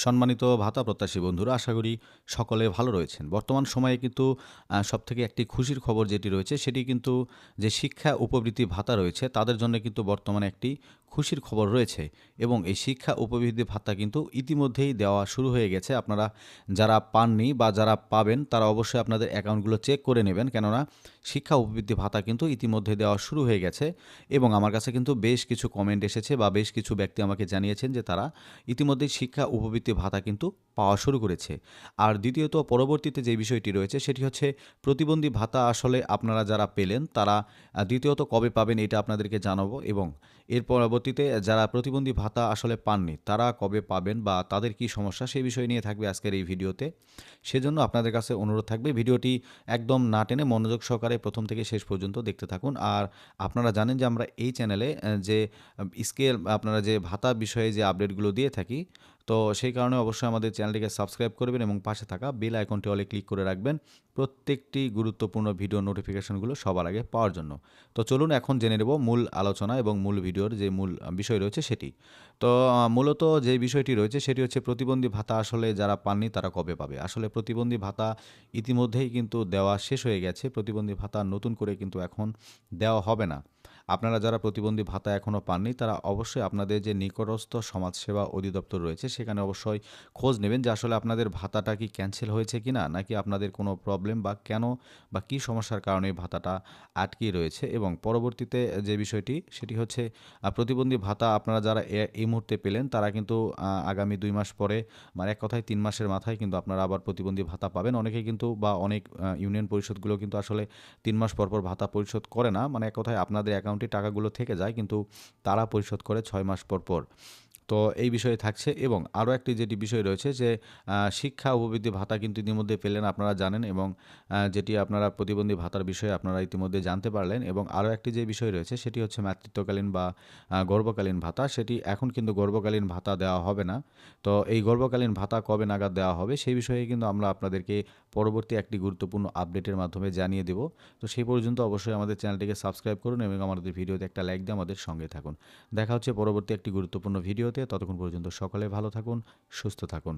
সম্মানিত ভাতা প্রত্যাশী বন্ধুরা, আশা করি সকলে ভালো রয়েছেন। বর্তমান সময়ে কিন্তু সবথেকে একটি খুশির খবর যেটি রয়েছে সেটি কিন্তু যে শিক্ষা উপবৃত্তি ভাতা রয়েছে তাদের জন্য কিন্তু বর্তমানে একটি খুশির খবর রয়েছে এবং এই শিক্ষা উপবৃত্তি ভাতা কিন্তু ইতিমধ্যেই দেওয়া শুরু হয়ে গেছে। আপনারা যারা পাননি বা যারা পাবেন তারা অবশ্যই আপনাদের অ্যাকাউন্টগুলো চেক করে নেবেন, কেননা শিক্ষা উপবৃত্তি ভাতা কিন্তু ইতিমধ্যে দেওয়া শুরু হয়ে গেছে এবং আমার কাছে কিন্তু বেশ কিছু কমেন্ট এসেছে বা বেশ কিছু ব্যক্তি আমাকে জানিয়েছেন যে তারা ইতিমধ্যেই শিক্ষা উপবৃত্তি ভাতা কিন্তু পাওয়া শুরু করেছে। আর দ্বিতীয়ত পরবর্তীতে যে বিষয়টি রয়েছে সেটি হচ্ছে প্রতিবন্ধী ভাতা আসলে আপনারা যারা পেলেন তারা দ্বিতীয়ত কবে পাবেন এটা আপনাদেরকে জানাবো, এবং এর পরবর্তীতে যারা প্রতিবন্ধী ভাতা আসলে পাননি তারা কবে পাবেন বা তাদের কি সমস্যা সেই বিষয় নিয়ে থাকবে আজকের এই ভিডিওতে। সেজন্য আপনাদের কাছে অনুরোধ থাকবে ভিডিওটি একদম না টেনে মনোযোগ সহকারে প্রথম থেকে শেষ পর্যন্ত দেখতে থাকুন। আর আপনারা জানেন যে আমরা এই চ্যানেলে যে স্কেল আপনারা যে ভাতা বিষয়ে যে আপডেটগুলো দিয়ে থাকি, তো সেই কারণে অবশ্যই আমাদের চ্যানেলটিকে সাবস্ক্রাইব করবেন এবং পাশে থাকা বেল আইকনটি অলে ক্লিক করে রাখবেন প্রত্যেকটি গুরুত্বপূর্ণ ভিডিও নোটিফিকেশনগুলো সবার আগে পাওয়ার জন্য। তো চলুন এখন জেনে নেব মূল আলোচনা এবং মূল ভিডিওর যে মূল বিষয় রয়েছে সেটি। তো মূলত যে বিষয়টি রয়েছে সেটি হচ্ছে প্রতিবন্ধী ভাতা আসলে যারা পাননি তারা কবে পাবে। আসলে প্রতিবন্ধী ভাতা ইতিমধ্যেই কিন্তু দেওয়া শেষ হয়ে গেছে। প্রতিবন্ধী ভাতা নতুন করে কিন্তু এখন দেওয়া হবে না। আপনারা যারা প্রতিবন্ধী ভাতা এখনও পাননি তারা অবশ্যই আপনাদের যে নিকটস্থ সমাজসেবা অধিদপ্তর রয়েছে সেখানে অবশ্যই খোঁজ নেবেন যে আসলে আপনাদের ভাতাটা কি ক্যান্সেল হয়েছে কিনা, নাকি আপনাদের কোনো প্রবলেম বা কেন বা কী সমস্যার কারণে এই ভাতাটা আটকে রয়েছে। এবং পরবর্তীতে যে বিষয়টি সেটি হচ্ছে প্রতিবন্ধী ভাতা আপনারা যারা এই মুহূর্তে পেলেন তারা কিন্তু আগামী 2 মাস পরে, মানে এক কথায় 3 মাসের মাথায় কিন্তু আপনারা আবার প্রতিবন্ধী ভাতা পাবেন। অনেকে কিন্তু বা অনেক ইউনিয়ন পরিষদগুলো কিন্তু আসলে 3 মাস পর ভাতা পরিশোধ করে না, মানে এক কথায় আপনাদের অ্যাকাউন্টে টাকাগুলো থেকে যায় কিন্তু তারা পরিশোধ করে 6 মাস পর। তো এই বিষয়ে থাকছে এবং আরও একটি যেটি বিষয় রয়েছে যে শিক্ষা উপবৃত্তি ভাতা কিন্তু ইতিমধ্যে পেলেন আপনারা জানেন, এবং যেটি আপনারা প্রতিবন্ধী ভাতার বিষয়ে আপনারা ইতিমধ্যে জানতে পারলেন। এবং আরও একটি যে বিষয় রয়েছে সেটি হচ্ছে মাতৃত্বকালীন বা গর্ভকালীন ভাতা, সেটি এখন কিন্তু গর্ভকালীন ভাতা দেওয়া হবে না। তো এই গর্ভকালীন ভাতা কবে নাগাদ দেওয়া হবে সেই বিষয়ে কিন্তু আমরা আপনাদেরকে পরবর্তী একটি গুরুত্বপূর্ণ আপডেটের মাধ্যমে জানিয়ে দেব। তো সেই পর্যন্ত অবশ্যই আমাদের চ্যানেলটিকে সাবস্ক্রাইব করুন এবং আমাদের ভিডিওতে একটা লাইক দিয়ে আমাদের সঙ্গে থাকুন। দেখা হচ্ছে পরবর্তী একটি গুরুত্বপূর্ণ ভিডিওতে। ততক্ষণ পর্যন্ত সকলে ভালো থাকুন, সুস্থ থাকুন।